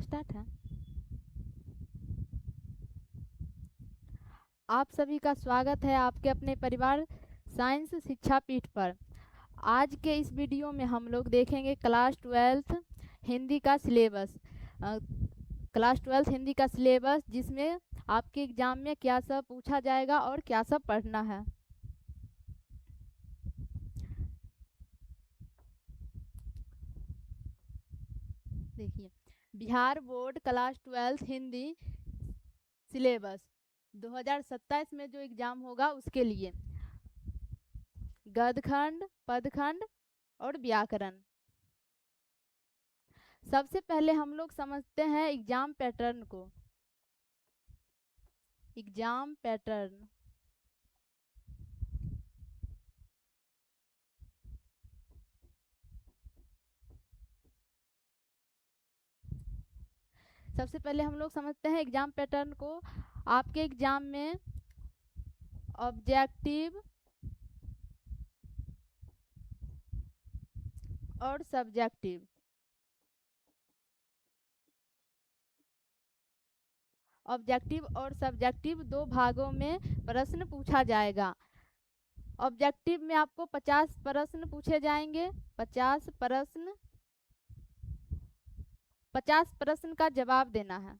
Start है। आप सभी का स्वागत है आपके अपने परिवार साइंस शिक्षा पीठ पर। आज के इस वीडियो में हम लोग देखेंगे क्लास 12th हिंदी का सिलेबस। क्लास 12th हिंदी का सिलेबस जिसमें आपके एग्जाम में क्या सब पूछा जाएगा और क्या सब पढ़ना है। देखिए, Bihar board class 12th Hindi syllabus 2027 में जो एग्जाम होगा उसके लिए गद्यखंड, पदखंड और व्याकरण। सबसे पहले हम लोग समझते हैं एग्जाम पैटर्न को। एग्जाम पैटर्न सबसे पहले हम लोग समझते हैं एग्जाम पैटर्न को। आपके एग्जाम में ऑब्जेक्टिव और सब्जेक्टिव दो भागों में प्रश्न पूछा जाएगा। ऑब्जेक्टिव में आपको 50 प्रश्न पूछे जाएंगे। 50 प्रश्न का जवाब देना है।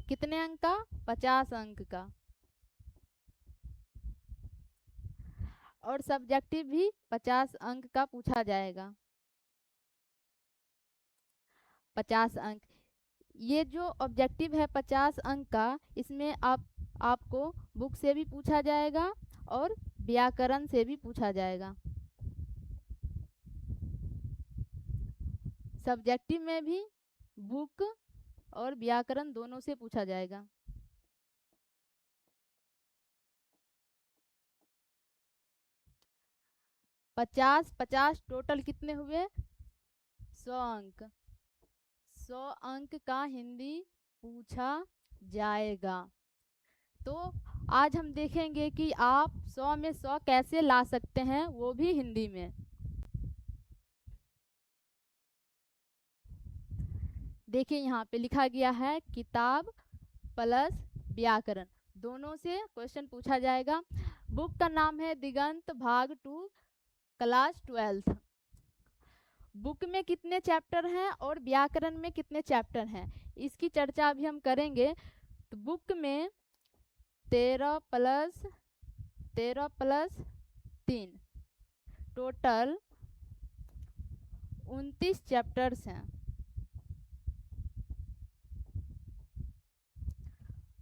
कितने अंक का? 50 अंक का। और सब्जेक्टिव भी 50 अंक का पूछा जाएगा। 50 अंक। ये जो ऑब्जेक्टिव है 50 अंक का, इसमें आपको बुक से भी पूछा जाएगा और व्याकरण से भी पूछा जाएगा। सब्जेक्टिव में भी बुक और व्याकरण दोनों से पूछा जाएगा। पचास टोटल कितने हुए? 100 अंक। 100 अंक का हिंदी पूछा जाएगा। तो आज हम देखेंगे कि आप 100 में 100 कैसे ला सकते हैं, वो भी हिंदी में। देखिए यहाँ पे लिखा गया है किताब प्लस व्याकरण, दोनों से क्वेश्चन पूछा जाएगा। बुक का नाम है दिगंत भाग 2 क्लास 12th। बुक में कितने चैप्टर हैं और व्याकरण में कितने चैप्टर हैं, इसकी चर्चा अभी हम करेंगे। तो बुक में 13 प्लस 3 टोटल 29 चैप्टर्स हैं।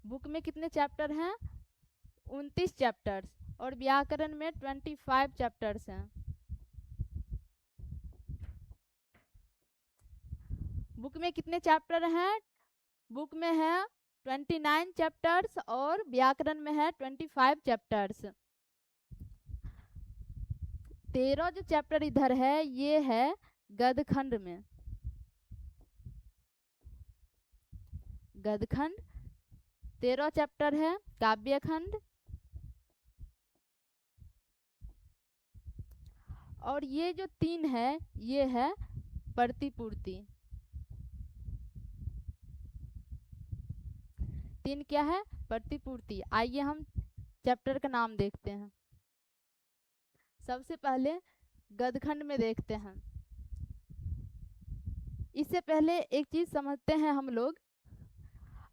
बुक में कितने चैप्टर हैं? 29 चैप्टर्स। और व्याकरण में 25 चैप्टर्स हैं। बुक में कितने चैप्टर हैं? बुक में है 29 चैप्टर्स और व्याकरण में है 25 चैप्टर्स। 13 जो चैप्टर इधर है ये है गद्यखंड में। गद्यखंड 13 चैप्टर है। काव्यखंड और ये जो 3 है ये है प्रतिपूर्ति। 3 क्या है? प्रतिपूर्ति। आइए हम चैप्टर का नाम देखते हैं। सबसे पहले गद्यखंड में देखते हैं। इससे पहले एक चीज समझते हैं हम लोग।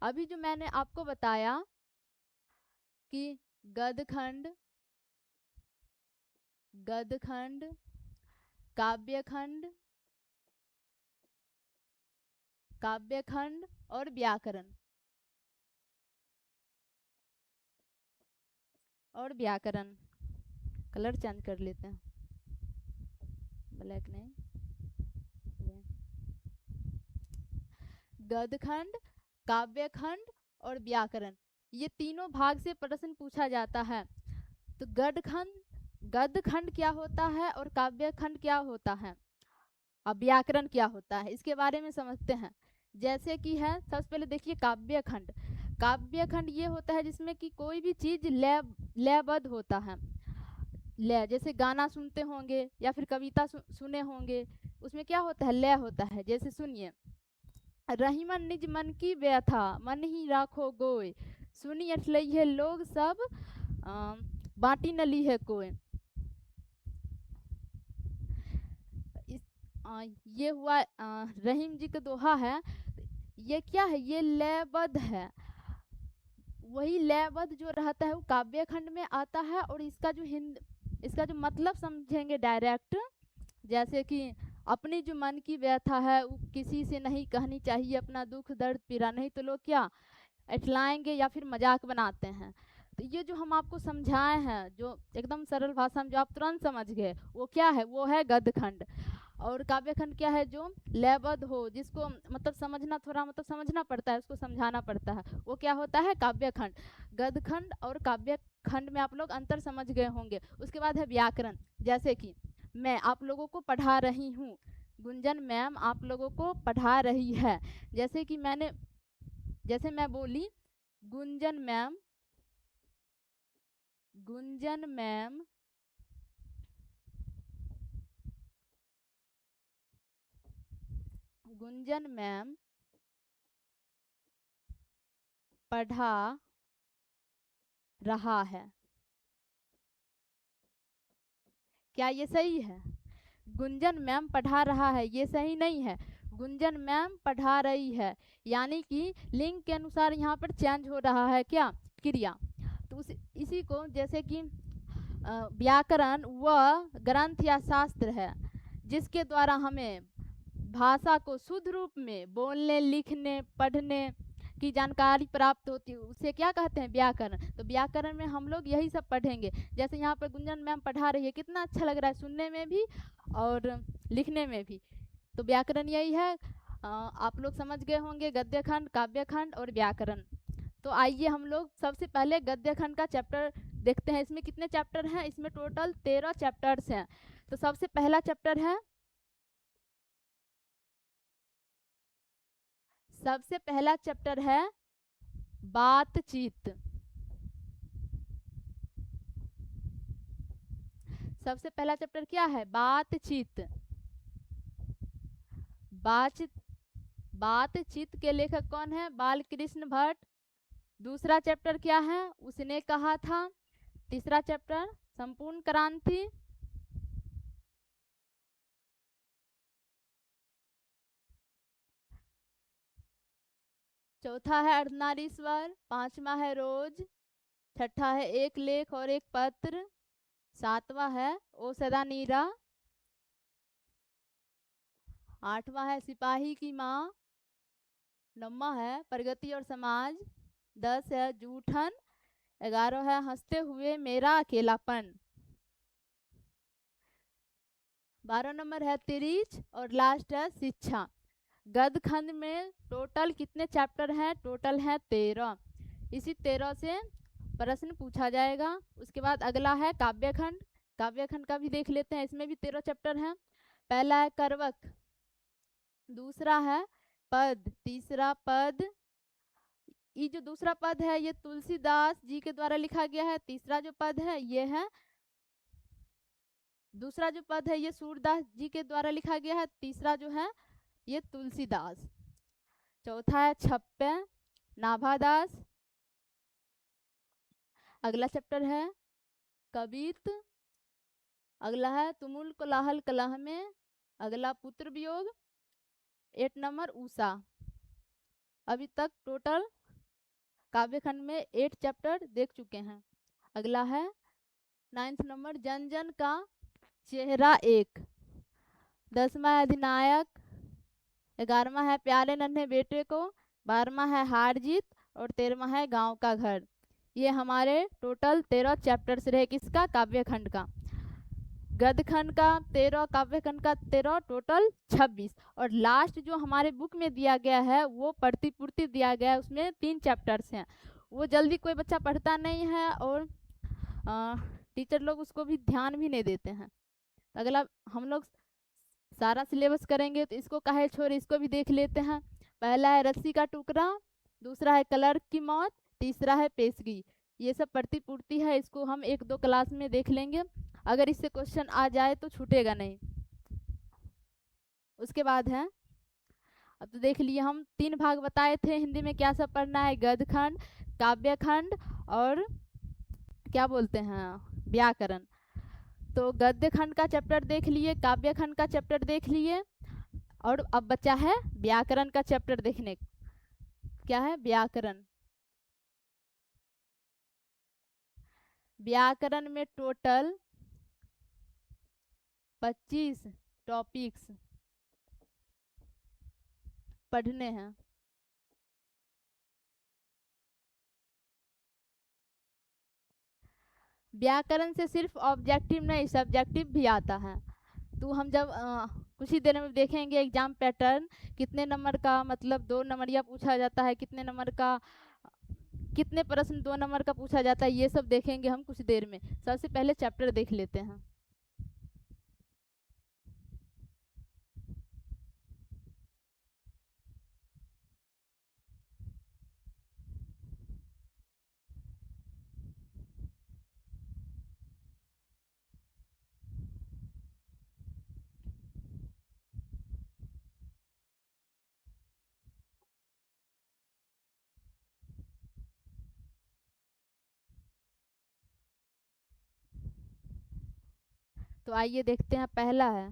अभी जो मैंने आपको बताया कि गद्यखंड काव्यखंड और व्याकरण कलर चेंज कर लेते हैं, ब्लैक नहीं। गद्यखंड, काव्यखंड और व्याकरण, ये तीनों भाग से प्रश्न पूछा जाता है। तो गद्यखंड क्या होता है और काव्यखंड क्या होता है, अब व्याकरण क्या होता है, इसके बारे में समझते हैं। जैसे कि है, सबसे पहले देखिए काव्यखंड ये होता है जिसमें कि कोई भी चीज लयबद्ध होता है। लय, जैसे गाना सुनते होंगे या फिर कविता सुने होंगे, उसमें क्या होता है, लय होता है। जैसे सुनिए, रहीमन निज मन की व्यथा मन ही राखो गोय, सुनी अठलई है लोग सब बाटी न ली है कोय। इस ये हुआ रहीम जी का दोहा है। ये क्या है, ये लयबद्ध है। वही लयबद्ध जो रहता है वो काव्य खंड में आता है, और इसका जो मतलब समझेंगे डायरेक्ट, जैसे कि अपनी जो मन की व्यथा है वो किसी से नहीं कहनी चाहिए, अपना दुख दर्द पीड़ा, नहीं तो लोग क्या इठलाएंगे या फिर मजाक बनाते हैं। तो ये जो हम आपको समझाए हैं, जो एकदम सरल भाषा में जो आप तुरंत समझ गए, वो क्या है, वो है गद्य खंड। और काव्य खंड क्या है, जो लयबद्ध हो, जिसको मतलब समझना थोड़ा मतलब समझना पड़ता है, उसको समझाना पड़ता है, वो क्या होता है, काव्य खंड। गद्य खंड और काव्य खंड में आप लोग अंतर समझ गए होंगे। उसके बाद है व्याकरण। जैसे कि मैं आप लोगों को पढ़ा रही हूँ, गुंजन मैम आप लोगों को पढ़ा रही है। जैसे मैं बोली, Gunjan ma'am, Gunjan ma'am Gunjan ma'am पढ़ा रहा है। क्या ये सही है? गुंजन मैम पढ़ा रहा है, ये सही नहीं है। गुंजन मैम पढ़ा रही है, यानी कि लिंग के अनुसार यहाँ पर चेंज हो रहा है क्या, क्रिया। तो इसी को, जैसे कि व्याकरण वह ग्रंथ या शास्त्र है जिसके द्वारा हमें भाषा को शुद्ध रूप में बोलने, लिखने, पढ़ने की जानकारी प्राप्त होती है, उसे क्या कहते हैं, व्याकरण। तो व्याकरण में हम लोग यही सब पढ़ेंगे। जैसे यहाँ पर गुंजन मैम पढ़ा रही है, कितना अच्छा लग रहा है सुनने में भी और लिखने में भी। तो व्याकरण यही है। आप लोग समझ गए होंगे गद्य खंड, काव्य खंड और व्याकरण। तो आइए हम लोग सबसे पहले गद्य खंड का चैप्टर देखते हैं। इसमें कितने चैप्टर हैं, इसमें टोटल 13 चैप्टर्स हैं। तो सबसे पहला चैप्टर है, सबसे पहला चैप्टर है बातचीत। सबसे पहला चैप्टर क्या है, बातचीत। बातचीत बातचीत के लेखक कौन है, बाल कृष्ण भट्ट। दूसरा चैप्टर क्या है, उसने कहा था। तीसरा चैप्टर संपूर्ण क्रांति। चौथा है अर्धनारीश्वर। पांचवा है रोज। छठा है एक लेख और एक पत्र। सातवां है ओ सदा नीरा। आठवां है सिपाही की माँ। नौवां है प्रगति और समाज। 10 है जूठन। 11 है हंसते हुए मेरा अकेलापन। 12 नंबर है तिरीच और लास्ट है शिक्षा। गद्य खंड में टोटल कितने चैप्टर हैं, टोटल हैं 13। इसी 13 से प्रश्न पूछा जाएगा। उसके बाद अगला है काव्य खंड। काव्य खंड का भी देख लेते हैं, इसमें भी 13 चैप्टर हैं। पहला है करवक, दूसरा है पद, तीसरा पद। ये जो दूसरा पद है ये तुलसीदास जी के द्वारा लिखा गया है। तीसरा जो पद है ये है, दूसरा जो पद है ये सूरदास जी के द्वारा लिखा गया है। तीसरा जो है ये तुलसीदास। चौथा है छप्पे, नाभादास। अगला चैप्टर है कवित। अगला है तुमुल कोलाहल कलह में। अगला पुत्र वियोग। 8 नंबर उषा। अभी तक टोटल काव्य खंड में 8 चैप्टर देख चुके हैं। अगला है 9th नंबर जन जन का चेहरा एक। 10वां है अधिनायक। 11वां है प्यारे नन्हे बेटे को। 12वां है हार जीत और 13वां है गांव का घर। ये हमारे टोटल 13 चैप्टर्स रहे, किसका, काव्य खंड का। गद्य खंड का 13, काव्य खंड का 13, टोटल 26। और लास्ट जो हमारे बुक में दिया गया है वो प्रतिपूर्ति दिया गया है, उसमें 3 चैप्टर्स हैं। वो जल्दी कोई बच्चा पढ़ता नहीं है और टीचर लोग उसको भी ध्यान भी नहीं देते हैं। अगला हम लोग सारा सिलेबस करेंगे तो इसको काहे छोड़े, इसको भी देख लेते हैं। पहला है रस्सी का टुकड़ा। दूसरा है क्लर्क की मौत। तीसरा है पेशगी। ये सब प्रतिपूर्ति है, इसको हम 1-2 क्लास में देख लेंगे। अगर इससे क्वेश्चन आ जाए तो छूटेगा नहीं। उसके बाद है, अब तो देख लिए हम 3 भाग बताए थे हिंदी में क्या सब पढ़ना है, गद्य खंड, काव्य खंड और क्या बोलते हैं, व्याकरण। तो गद्य खंड का चैप्टर देख लिए, काव्य खंड का चैप्टर देख लिए, और अब बचा है व्याकरण का चैप्टर देखने। क्या है, व्याकरण। व्याकरण में टोटल 25 टॉपिक्स पढ़ने हैं। व्याकरण से सिर्फ ऑब्जेक्टिव नहीं, सब्जेक्टिव भी आता है। तो हम जब कुछ ही देर में देखेंगे एग्जाम पैटर्न, कितने नंबर का मतलब 2 नंबरिया पूछा जाता है, कितने नंबर का, कितने प्रश्न 2 नंबर का पूछा जाता है, ये सब देखेंगे हम कुछ देर में। सबसे पहले चैप्टर देख लेते हैं। तो आइए देखते हैं, पहला है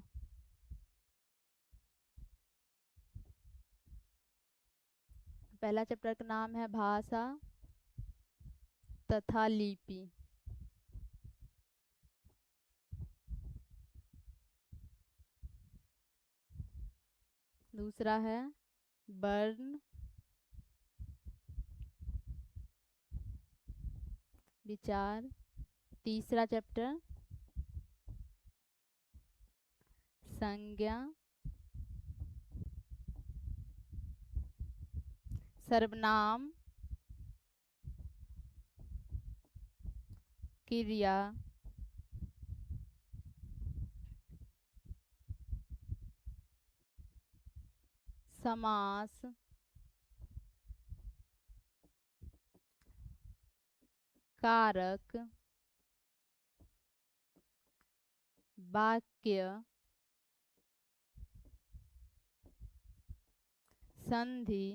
पहला चैप्टर का नाम है भाषा तथा लिपि। दूसरा है वर्ण विचार। तीसरा चैप्टर संज्ञा सर्वनाम क्रिया समास कारक वाक्य संधि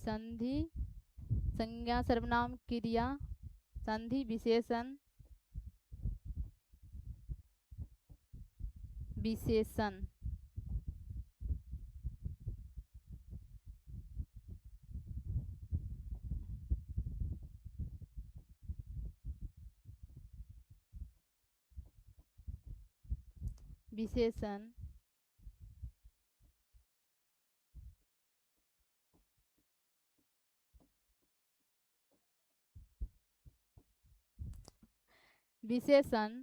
संधि संज्ञा सर्वनाम क्रिया संधि विशेषण विशेषण। विशेषण विशेषण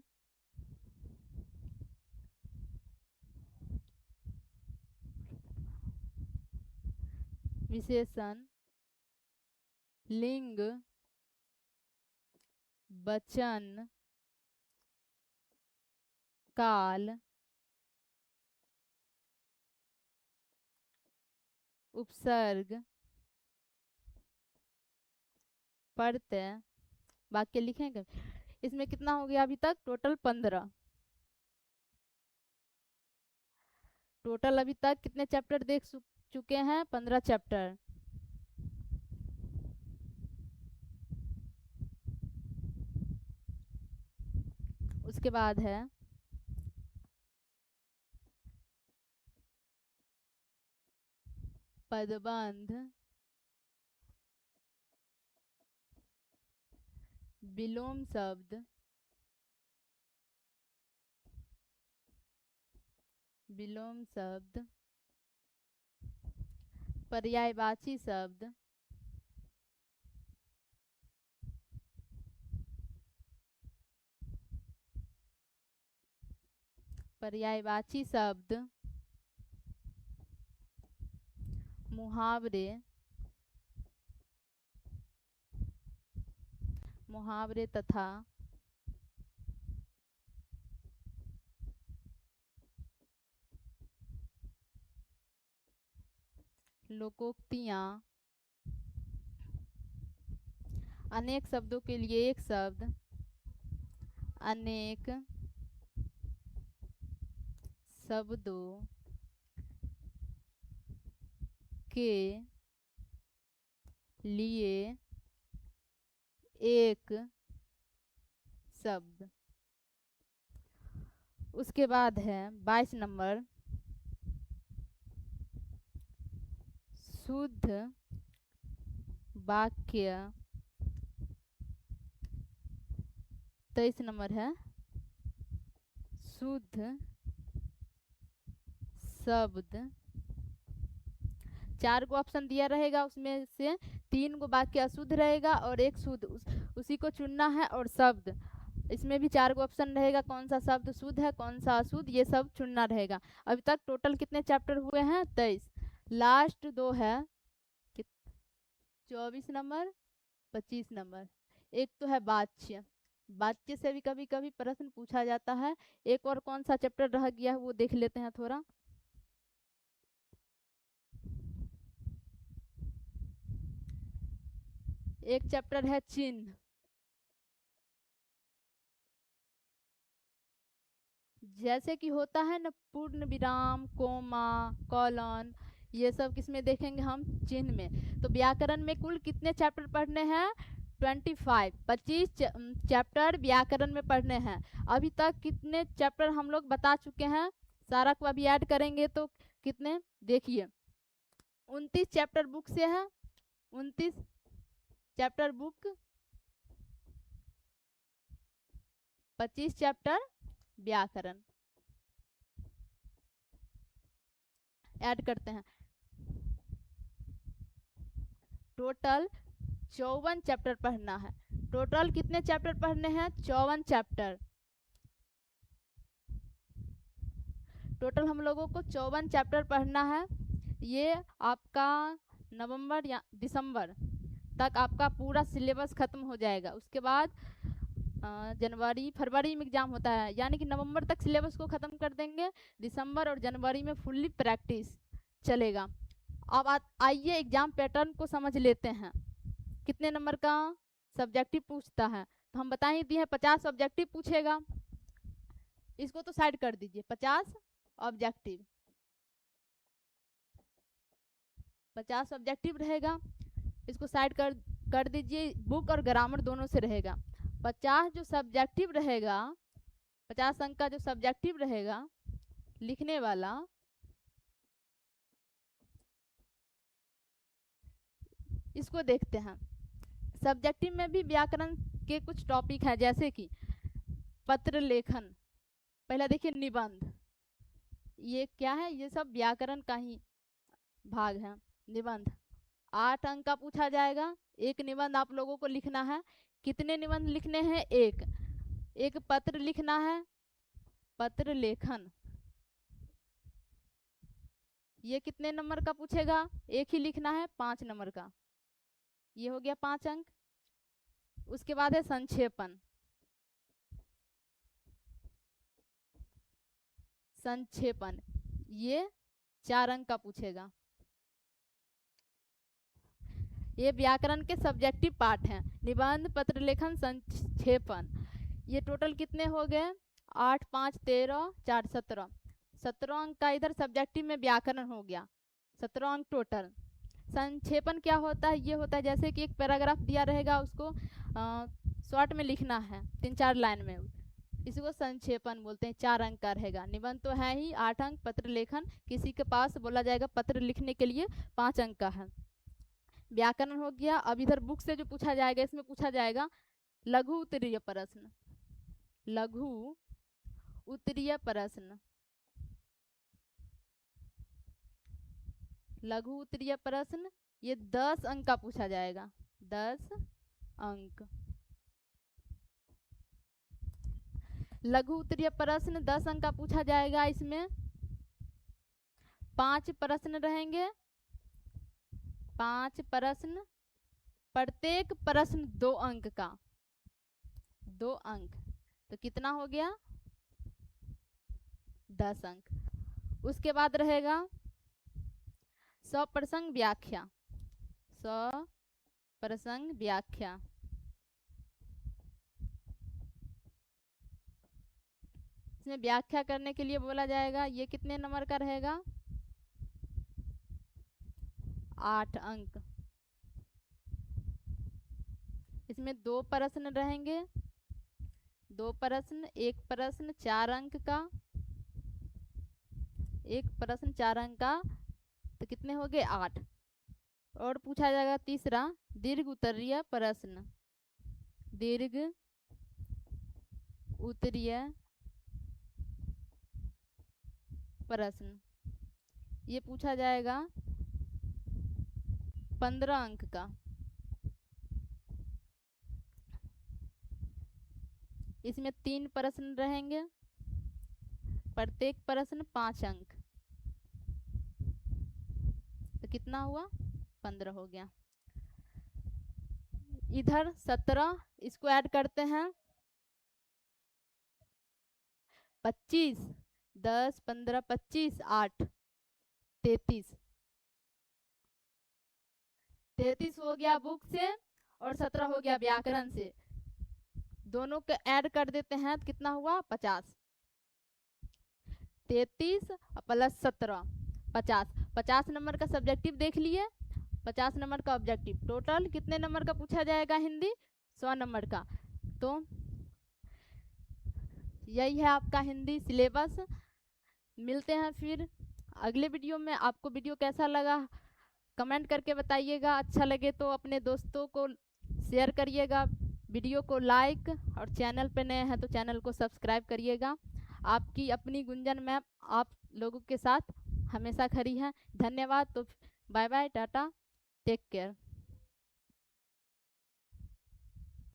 विशेषण लिंग वचन काल उपसर्ग प्रत्यय वाक्य लिखेंगे। इसमें कितना हो गया अभी तक, टोटल 15। टोटल अभी तक कितने चैप्टर देख चुके हैं, 15 चैप्टर। उसके बाद है पदबंध विलोम शब्द विलोम शब्द पर्यायवाची शब्द पर्यायवाची शब्द मुहावरे मुहावरे तथा लोकोक्तियाँ अनेक शब्दों के लिए एक शब्द, अनेक शब्दों के लिए एक शब्द। उसके बाद है 22 नंबर, शुद्ध वाक्य। 23 नंबर है शुद्ध शब्द। 4 गो ऑप्शन दिया रहेगा, उसमें से 3 गो वाक्य अशुद्ध रहेगा और एक शुद्ध, उसी को चुनना है। और शब्द, इसमें भी 4 गो ऑप्शन रहेगा, कौन सा शब्द शुद्ध है कौन सा अशुद्ध, ये सब चुनना रहेगा। अभी तक टोटल कितने चैप्टर हुए हैं? 23। लास्ट 2 है 24 नंबर 25 नंबर। एक तो है वाच्य, वाच्य से भी कभी कभी प्रश्न पूछा जाता है। एक और कौन सा चैप्टर रह गया है वो देख लेते हैं थोड़ा। एक चैप्टर है चिन्ह। जैसे कि होता है ना पूर्ण विराम, कोमा, कॉलन, ये सब किसमें देखेंगे हम? चिन्ह में। तो व्याकरण में कुल कितने चैप्टर पढ़ने हैं? 25 चैप्टर व्याकरण में पढ़ने हैं। अभी तक कितने चैप्टर हम लोग बता चुके हैं? सारा को अभी ऐड करेंगे तो कितने, देखिए 29 चैप्टर बुक से है। 29 चैप्टर बुक, 25 चैप्टर व्याकरण। ऐड करते हैं, टोटल 54 चैप्टर पढ़ना है। टोटल कितने चैप्टर पढ़ने हैं? 54 चैप्टर। टोटल हम लोगों को 54 चैप्टर पढ़ना है। ये आपका नवंबर या दिसंबर तक आपका पूरा सिलेबस खत्म हो जाएगा। उसके बाद जनवरी फरवरी में एग्जाम होता है, यानी कि नवंबर तक सिलेबस को ख़त्म कर देंगे। दिसंबर और जनवरी में फुल्ली प्रैक्टिस चलेगा। अब आइए एग्जाम पैटर्न को समझ लेते हैं। कितने नंबर का सब्जेक्टिव पूछता है? तो हम बता ही दिए हैं 50 ऑब्जेक्टिव पूछेगा। इसको तो साइड कर दीजिए, 50 ऑब्जेक्टिव, 50 ऑब्जेक्टिव रहेगा। इसको साइड कर दीजिए। बुक और ग्रामर दोनों से रहेगा। 50 जो सब्जेक्टिव रहेगा, 50 अंक का जो सब्जेक्टिव रहेगा लिखने वाला, इसको देखते हैं। सब्जेक्टिव में भी व्याकरण के कुछ टॉपिक हैं, जैसे कि पत्र लेखन। पहला देखिए निबंध, ये क्या है? ये सब व्याकरण का ही भाग है। निबंध 8 अंक का पूछा जाएगा। एक निबंध आप लोगों को लिखना है। कितने निबंध लिखने हैं? एक पत्र लिखना है, पत्र लेखन। ये कितने नंबर का पूछेगा? एक ही लिखना है, 5 नंबर का। ये हो गया 5 अंक। उसके बाद है संक्षेपण। संक्षेपण ये 4 अंक का पूछेगा। ये व्याकरण के सब्जेक्टिव पार्ट हैं, निबंध, पत्र लेखन, संक्षेपण। ये टोटल कितने हो गए? 8 5 13 4 17। 17 अंक का इधर सब्जेक्टिव में व्याकरण हो गया, 17 अंक टोटल। संक्षेपण क्या होता है? ये होता है जैसे कि एक पैराग्राफ दिया रहेगा, उसको शॉर्ट में लिखना है 3-4 लाइन में, इसको संक्षेपण बोलते हैं। 4 अंक का रहेगा। निबंध तो है ही 8 अंक, पत्र लेखन किसी के पास बोला जाएगा पत्र लिखने के लिए, 5 अंक का है। व्याकरण हो गया। अब इधर बुक से जो पूछा जाएगा, इसमें पूछा जाएगा लघु उत्तरीय प्रश्न। लघु उत्तरीय प्रश्न, लघु उत्तरीय प्रश्न ये 10 अंक का पूछा जाएगा, 10 अंक। लघु उत्तरीय प्रश्न 10 अंक का पूछा जाएगा। इसमें 5 प्रश्न रहेंगे, 5 प्रश्न, प्रत्येक प्रश्न 2 अंक का, 2 अंक। तो कितना हो गया? 10 अंक। उसके बाद रहेगा सप्रसंग व्याख्या। सप्रसंग व्याख्या इसमें व्याख्या करने के लिए बोला जाएगा। ये कितने नंबर का रहेगा? 8 अंक। इसमें 2 प्रश्न रहेंगे, 2 प्रश्न, एक प्रश्न 4 अंक का, एक प्रश्न 4 अंक का, तो कितने हो गए? 8। और पूछा जाएगा तीसरा दीर्घ उत्तरीय प्रश्न। दीर्घ उत्तरीय प्रश्न ये पूछा जाएगा 15 अंक का। इसमें 3 प्रश्न रहेंगे, प्रत्येक प्रश्न 5 अंक। तो कितना हुआ? 15 हो गया। इधर 17, इसको ऐड करते हैं। 25, 10, 15, 25, 8, 33। 33 हो गया बुक से और 17 हो गया व्याकरण से। दोनों के ऐड कर देते हैं तो कितना हुआ? 50। 33 प्लस 17, 50। 50 नंबर का सब्जेक्टिव देख लिए, 50 नंबर का ऑब्जेक्टिव। टोटल कितने नंबर का पूछा जाएगा? हिंदी 100 नंबर का। तो यही है आपका हिंदी सिलेबस। मिलते हैं फिर अगले वीडियो में। आपको वीडियो कैसा लगा कमेंट करके बताइएगा। अच्छा लगे तो अपने दोस्तों को शेयर करिएगा, वीडियो को लाइक, और चैनल पे नए हैं तो चैनल को सब्सक्राइब करिएगा। आपकी अपनी गुंजन मैम आप लोगों के साथ हमेशा खड़ी हैं। धन्यवाद। तो bye bye, tata, take care.